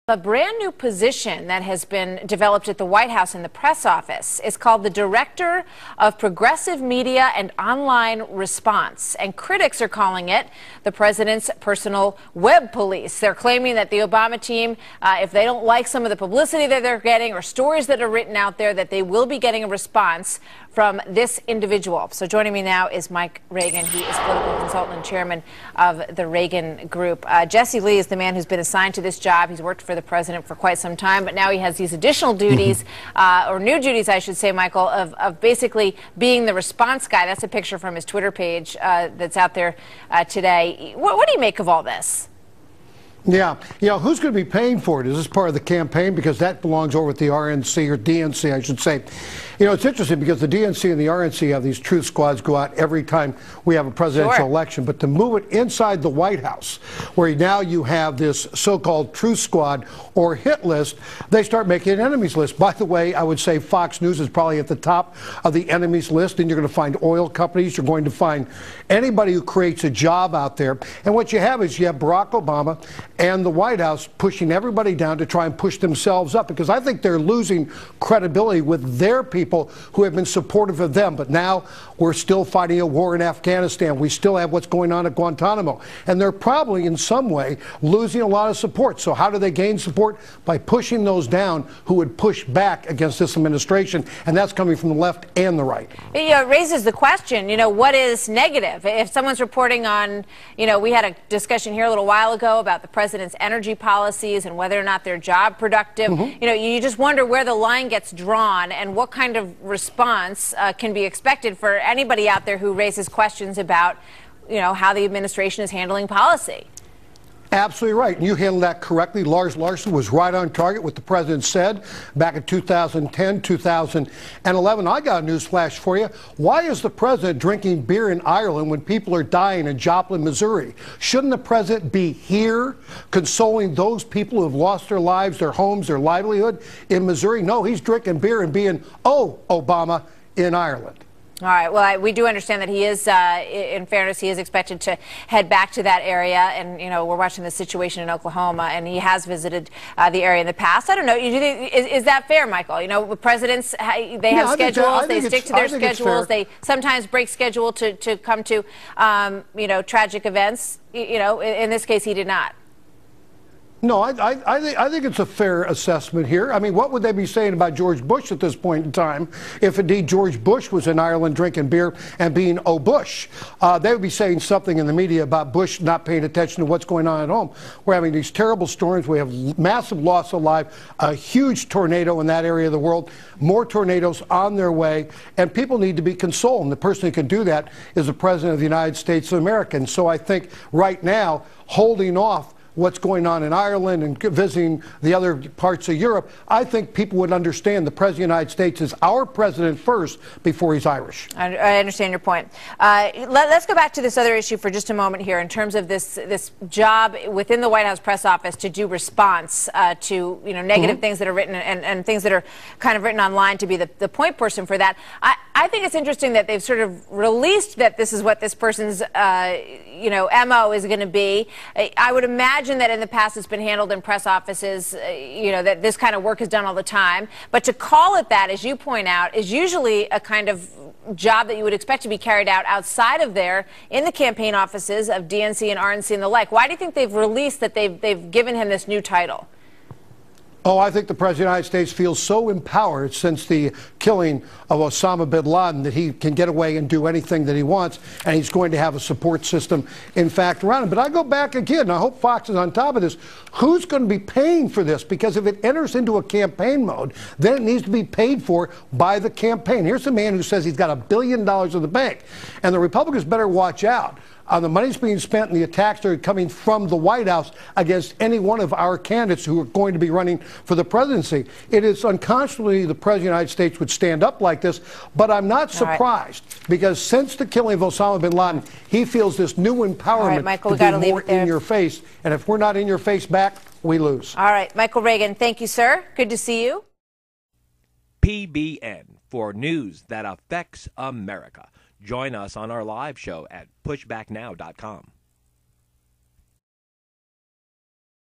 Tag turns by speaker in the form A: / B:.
A: A brand new position that has been developed at the White House in the press office is called the Director of Progressive Media and Online Response. And critics are calling it the president's personal web police. They're claiming that the Obama team, if they don't like some of the publicity that they're getting or stories that are written out there, that they will be getting a response from this individual. So joining me now is Mike Reagan. He is political consultant and chairman of the Reagan Group. Jesse Lee is the man who's been assigned to this job. He's worked for the president for quite some time, but now he has these additional duties, or new duties, I should say, Michael, of basically being the response guy. That's a picture from his Twitter page that's out there today. What do you make of all this?
B: Yeah, who's going to be paying for it? Is this part of the campaign? Because that belongs over at the RNC, or DNC, I should say. It's interesting because the DNC and the RNC have these truth squads go out every time we have a presidential election. But to move it inside the White House, where now you have this so-called truth squad or hit list, they start making an enemies list. By the way, I would say Fox News is probably at the top of the enemies list. And you're going to find oil companies. You're going to find anybody who creates a job out there. And what you have is you have Barack Obama and the White House pushing everybody down to try and push themselves up, because I think they're losing credibility with their people who have been supportive of them. But now we're still fighting a war in Afghanistan. We still have what's going on at Guantanamo. And they're probably in some way losing a lot of support. So how do they gain support? By pushing those down who would push back against this administration. And that's coming from the left and the right.
A: It raises the question, what is negative? If someone's reporting on, we had a discussion here a little while ago about the president's energy policies and whether or not they're job productive. You just wonder where the line gets drawn and what kind of response can be expected for anybody out there who raises questions about, how the administration is handling policy.
B: Absolutely right. And you handled that correctly. Lars Larson was right on target what the president said back in 2010, 2011. I got a news flash for you. Why is the president drinking beer in Ireland when people are dying in Joplin, Missouri? Shouldn't the president be here consoling those people who have lost their lives, their homes, their livelihood in Missouri? No, he's drinking beer and being, Obama, in Ireland.
A: All right. Well, we do understand that he is, in fairness, he is expected to head back to that area. And, we're watching the situation in Oklahoma, and he has visited the area in the past. I don't know. Is that fair, Michael? Presidents, they have schedules. They stick to their schedules. They sometimes break schedule to come to, tragic events. In this case, he did not.
B: No, I think it's a fair assessment here. I mean, what would they be saying about George Bush at this point in time if indeed George Bush was in Ireland drinking beer and being Bush? They would be saying something in the media about Bush not paying attention to what's going on at home. We're having these terrible storms. We have massive loss of life, a huge tornado in that area of the world, more tornadoes on their way, and people need to be consoled. And the person who can do that is the President of the United States of America. And so I think right now, holding off what's going on in Ireland and visiting the other parts of Europe, I think people would understand the President of the United States is our president first before he's Irish.
A: I understand your point. Let's go back to this other issue for just a moment here in terms of this job within the White House press office to do response to negative things that are written and things that are kind of written online, to be the point person for that. I think it's interesting that they've sort of released that this is what this person's MO is going to be. I would imagine that in the past it's been handled in press offices, that this kind of work is done all the time. But to call it that, as you point out, is usually a kind of job that you would expect to be carried out outside of there in the campaign offices of DNC and RNC and the like. Why do you think they've released that they've given him this new title?
B: I think the President of the United States feels so empowered since the killing of Osama bin Laden that he can get away and do anything that he wants, and he's going to have a support system, in fact, around him. But I go back again, and I hope Fox is on top of this. Who's going to be paying for this? Because if it enters into a campaign mode, then it needs to be paid for by the campaign. Here's a man who says he's got $1 billion in the bank, and the Republicans better watch out on the money's being spent and the attacks that are coming from the White House against any one of our candidates who are going to be running for the presidency. It is unconscionably the President of the United States would stand up like this, but I'm not surprised because since the killing of Osama bin Laden, he feels this new empowerment
A: Michael,
B: to be more in your face. And if we're not in your face back, we lose.
A: All right, Michael Reagan, thank you, sir. Good to see you.
C: PBN, for news that affects America. Join us on our live show at pushbacknow.com.